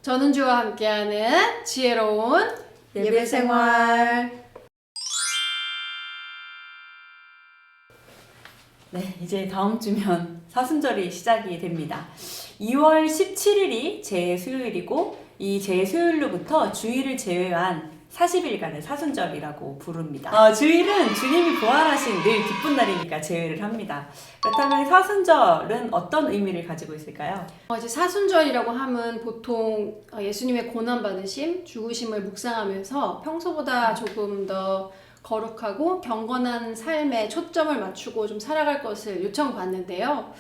전은주와 함께하는 지혜로운 예배생활. 네, 이제 다음 주면 사순절이 시작이 됩니다. 2월 17일이 제수요일이고 이 제수요일로부터 주일을 제외한 40일간을 사순절이라고 부릅니다. 주일은 주님이 부활하신 늘 기쁜 날이니까 제외를 합니다. 그렇다면 사순절은 어떤 의미를 가지고 있을까요? 이제 사순절이라고 하면 보통 예수님의 고난받으심, 죽으심을 묵상하면서 평소보다 조금 더 거룩하고 경건한 삶에 초점을 맞추고 좀 살아갈 것을 요청받는데요.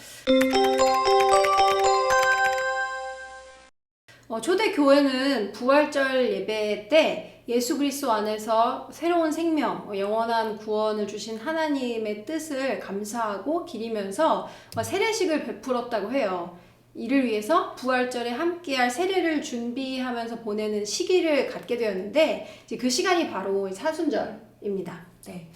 초대교회는 부활절 예배 때 예수 그리스도 안에서 새로운 생명, 영원한 구원을 주신 하나님의 뜻을 감사하고 기리면서 세례식을 베풀었다고 해요. 이를 위해서 부활절에 함께할 세례를 준비하면서 보내는 시기를 갖게 되었는데 이제 그 시간이 바로 사순절입니다. 네,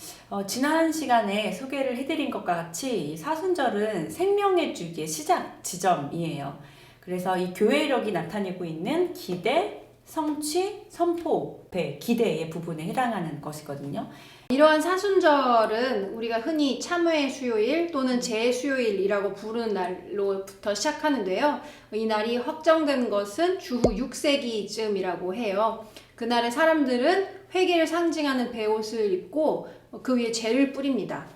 지난 시간에 소개를 해드린 것과 같이 사순절은 생명의 주기의 시작 지점이에요. 그래서 이 교회력이 나타내고 있는 기대, 성취, 선포, 배, 기대의 부분에 해당하는 것이거든요. 이러한 사순절은 우리가 흔히 참회 수요일 또는 재수요일이라고 부르는 날로부터 시작하는데요. 이 날이 확정된 것은 주후 6세기쯤이라고 해요. 그날에 사람들은 회개를 상징하는 베옷을 입고 그 위에 재를 뿌립니다.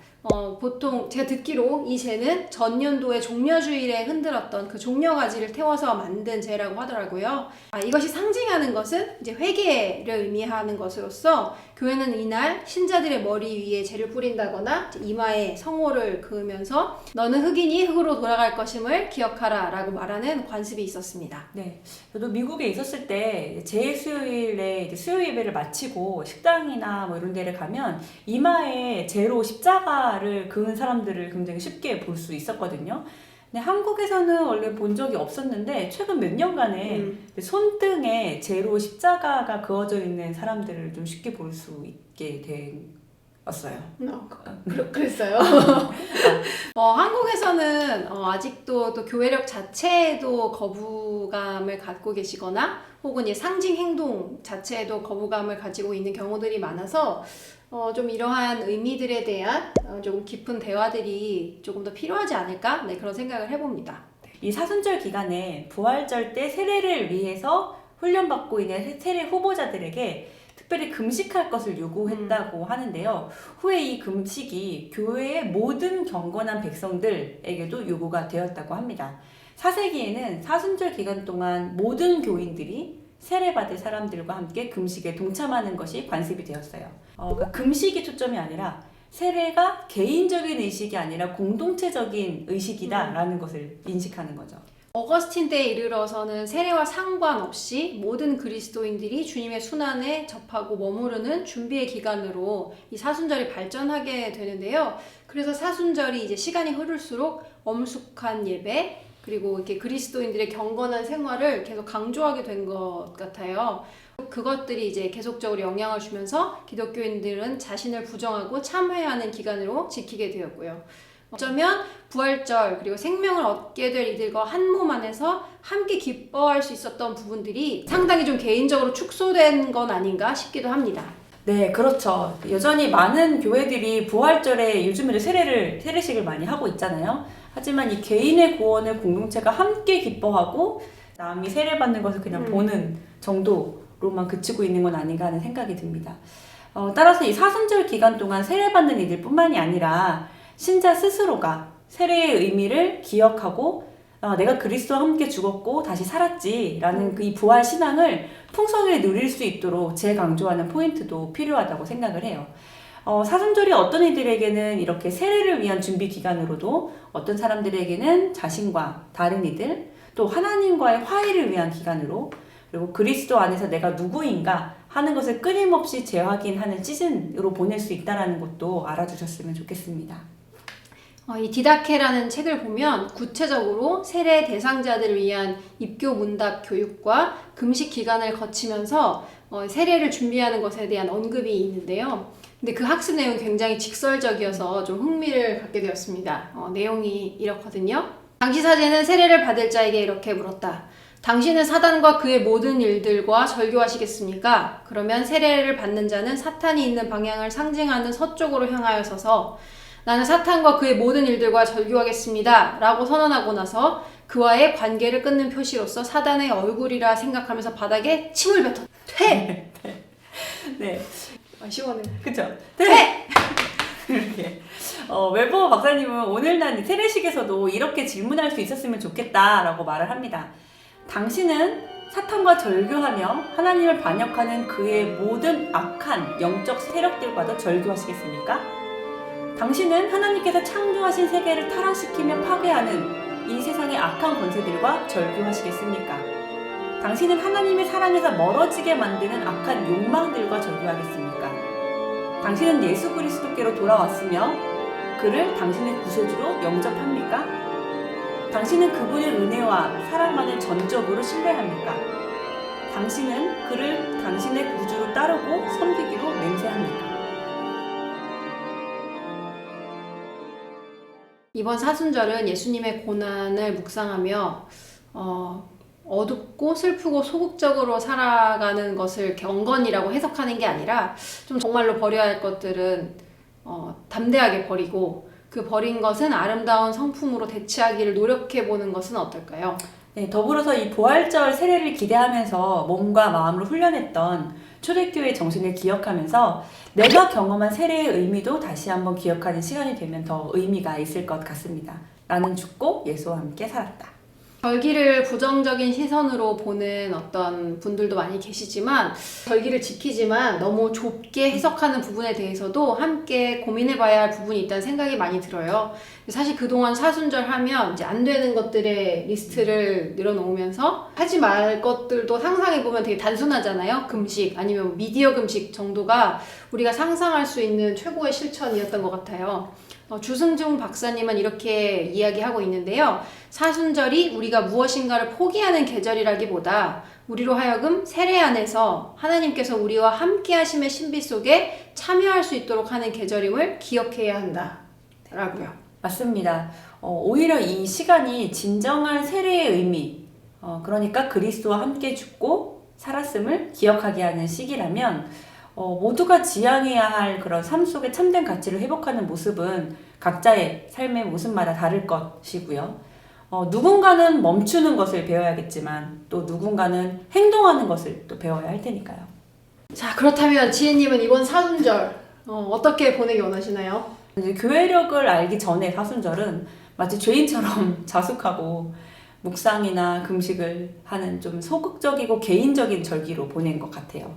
보통 제가 듣기로 이 재는 전년도의 종려주일에 흔들었던 그 종려가지를 태워서 만든 재라고 하더라고요. 이것이 상징하는 것은 이제 회개를 의미하는 것으로서 교회는 이날 신자들의 머리 위에 재를 뿌린다거나 이마에 성호를 그으면서 너는 흑이니 흑으로 돌아갈 것임을 기억하라 라고 말하는 관습이 있었습니다. 네, 저도 미국에 있었을 때 제수요일에 수요 예배를 마치고 식당이나 뭐 이런 데를 가면 이마에 재로 십자가를 그은 사람들을 굉장히 쉽게 볼 수 있었거든요. 근데 한국에서는 원래 본 적이 없었는데 최근 몇 년간에 손등에 재로 십자가가 그어져 있는 사람들을 좀 쉽게 볼 수 있게 되었어요. 그랬어요. 한국에서는 아직도 또 교회력 자체에도 거부감을 갖고 계시거나 혹은 상징 행동 자체에도 거부감을 가지고 있는 경우들이 많아서 좀 이러한 의미들에 대한 조금 깊은 대화들이 조금 더 필요하지 않을까? 네, 그런 생각을 해봅니다. 이 사순절 기간에 부활절 때 세례를 위해서 훈련받고 있는 세례 후보자들에게 특별히 금식할 것을 요구했다고 하는데요. 후에 이 금식이 교회의 모든 경건한 백성들에게도 요구가 되었다고 합니다. 4세기에는 사순절 기간 동안 모든 교인들이 세례받을 사람들과 함께 금식에 동참하는 것이 관습이 되었어요. 그러니까 금식이 초점이 아니라 세례가 개인적인 의식이 아니라 공동체적인 의식이다라는 것을 인식하는 거죠. 어거스틴 때에 이르러서는 세례와 상관없이 모든 그리스도인들이 주님의 순환에 접하고 머무르는 준비의 기간으로 이 사순절이 발전하게 되는데요. 그래서 사순절이 이제 시간이 흐를수록 엄숙한 예배 그리고 이렇게 그리스도인들의 경건한 생활을 계속 강조하게 된 것 같아요. 그것들이 이제 계속적으로 영향을 주면서 기독교인들은 자신을 부정하고 참회하는 기간으로 지키게 되었고요. 어쩌면 부활절 그리고 생명을 얻게 될 이들과 한 몸 안에서 함께 기뻐할 수 있었던 부분들이 상당히 좀 개인적으로 축소된 건 아닌가 싶기도 합니다. 네, 그렇죠. 여전히 많은 교회들이 부활절에 요즘에도 세례식을 많이 하고 있잖아요. 하지만 이 개인의 구원을 공동체가 함께 기뻐하고 남이 세례받는 것을 그냥 보는 정도로만 그치고 있는 건 아닌가 하는 생각이 듭니다. 따라서 이 사순절 기간 동안 세례받는 이들 뿐만이 아니라 신자 스스로가 세례의 의미를 기억하고 내가 그리스도와 함께 죽었고 다시 살았지라는 이 부활 신앙을 풍성하게 누릴 수 있도록 재강조하는 포인트도 필요하다고 생각을 해요. 사순절이 어떤 이들에게는 이렇게 세례를 위한 준비 기간으로도 어떤 사람들에게는 자신과 다른 이들 또 하나님과의 화해를 위한 기간으로 그리고 그리스도 안에서 내가 누구인가 하는 것을 끊임없이 재확인하는 시즌으로 보낼 수 있다는 것도 알아주셨으면 좋겠습니다. 이 디다케라는 책을 보면 구체적으로 세례 대상자들을 위한 입교 문답 교육과 금식 기간을 거치면서 세례를 준비하는 것에 대한 언급이 있는데요. 근데 그 학습 내용이 굉장히 직설적이어서 좀 흥미를 갖게 되었습니다. 내용이 이렇거든요. 당시 사제는 세례를 받을 자에게 이렇게 물었다. 당신은 사단과 그의 모든 일들과 절교하시겠습니까? 그러면 세례를 받는 자는 사탄이 있는 방향을 상징하는 서쪽으로 향하여 서서 나는 사탄과 그의 모든 일들과 절교하겠습니다 라고 선언하고 나서 그와의 관계를 끊는 표시로서 사단의 얼굴이라 생각하면서 바닥에 침을 뱉어 퇴! 네. 아, 시원해. 그쵸? 퇴! 이렇게. 웨버 박사님은 오늘 난 세례식에서도 이렇게 질문할 수 있었으면 좋겠다라고 말을 합니다. 당신은 사탄과 절교하며 하나님을 반역하는 그의 모든 악한 영적 세력들과도 절교하시겠습니까? 당신은 하나님께서 창조하신 세계를 타락시키며 파괴하는 이 세상의 악한 권세들과 절교하시겠습니까? 당신은 하나님의 사랑에서 멀어지게 만드는 악한 욕망들과 절교하겠습니까? 당신은 예수 그리스도께로 돌아왔으며 그를 당신의 구세주로 영접합니까? 당신은 그분의 은혜와 사랑만을 전적으로 신뢰합니까? 당신은 그를 당신의 구주로 따르고 섬기기로 맹세합니까? 이번 사순절은 예수님의 고난을 묵상하며 어둡고 슬프고 소극적으로 살아가는 것을 경건이라고 해석하는 게 아니라 좀 정말로 버려야 할 것들은 담대하게 버리고 그 버린 것은 아름다운 성품으로 대체하기를 노력해보는 것은 어떨까요? 네, 더불어서 이 부활절 세례를 기대하면서 몸과 마음으로 훈련했던 초대교회 정신을 기억하면서 내가 경험한 세례의 의미도 다시 한번 기억하는 시간이 되면 더 의미가 있을 것 같습니다. 나는 죽고 예수와 함께 살았다. 절기를 부정적인 시선으로 보는 어떤 분들도 많이 계시지만 절기를 지키지만 너무 좁게 해석하는 부분에 대해서도 함께 고민해봐야 할 부분이 있다는 생각이 많이 들어요. 사실 그동안 사순절 하면 이제 안 되는 것들의 리스트를 늘어놓으면서 하지 말 것들도 상상해보면 되게 단순하잖아요. 금식 아니면 미디어 금식 정도가 우리가 상상할 수 있는 최고의 실천이었던 것 같아요. 주승중 박사님은 이렇게 이야기하고 있는데요. 사순절이 우리가 무엇인가를 포기하는 계절이라기보다 우리로 하여금 세례 안에서 하나님께서 우리와 함께 하심의 신비 속에 참여할 수 있도록 하는 계절임을 기억해야 한다라고요. 맞습니다. 오히려 이 시간이 진정한 세례의 의미, 그러니까 그리스도와 함께 죽고 살았음을 기억하게 하는 시기라면 모두가 지향해야 할 그런 삶 속의 참된 가치를 회복하는 모습은 각자의 삶의 모습마다 다를 것이고요. 누군가는 멈추는 것을 배워야겠지만 또 누군가는 행동하는 것을 또 배워야 할 테니까요. 자, 그렇다면 지혜님은 이번 사순절 어떻게 보내기 원하시나요? 이제 교회력을 알기 전에 사순절은 마치 죄인처럼 자숙하고 묵상이나 금식을 하는 좀 소극적이고 개인적인 절기로 보낸 것 같아요.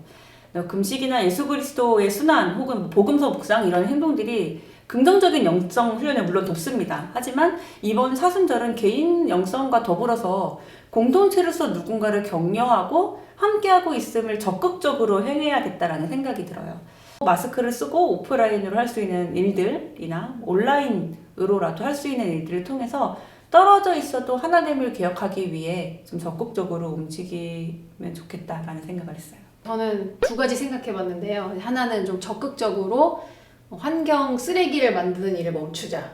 금식이나 예수 그리스도의 순환 혹은 복음서 묵상 이런 행동들이 긍정적인 영성 훈련에 물론 돕습니다. 하지만 이번 사순절은 개인 영성과 더불어서 공동체로서 누군가를 격려하고 함께하고 있음을 적극적으로 행해야겠다라는 생각이 들어요. 마스크를 쓰고 오프라인으로 할 수 있는 일들이나 온라인으로라도 할 수 있는 일들을 통해서 떨어져 있어도 하나님을 기억하기 위해 좀 적극적으로 움직이면 좋겠다라는 생각을 했어요. 저는 두 가지 생각해 봤는데요. 하나는 좀 적극적으로 환경 쓰레기를 만드는 일을 멈추자.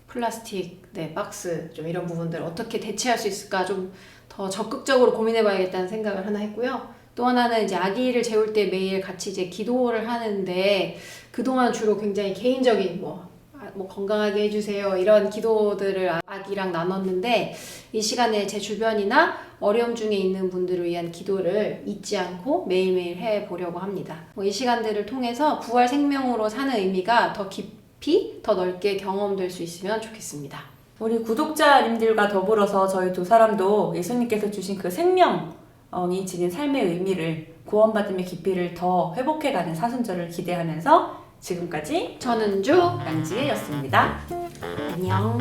플라스틱, 박스 좀 이런 부분들 어떻게 대체할 수 있을까 좀 더 적극적으로 고민해 봐야겠다는 생각을 하나 했고요. 또 하나는 이제 아기를 재울 때 매일 같이 이제 기도를 하는데 그동안 주로 굉장히 개인적인 뭐 건강하게 해주세요 이런 기도들을 아기랑 나눴는데 이 시간에 제 주변이나 어려움 중에 있는 분들을 위한 기도를 잊지 않고 매일매일 해보려고 합니다. 이 시간들을 통해서 부활 생명으로 사는 의미가 더 깊이 더 넓게 경험될 수 있으면 좋겠습니다. 우리 구독자님들과 더불어서 저희 두 사람도 예수님께서 주신 그 생명이 지닌 삶의 의미를 구원받음의 깊이를 더 회복해가는 사순절을 기대하면서 지금까지 전은주 양지혜였습니다. 안녕.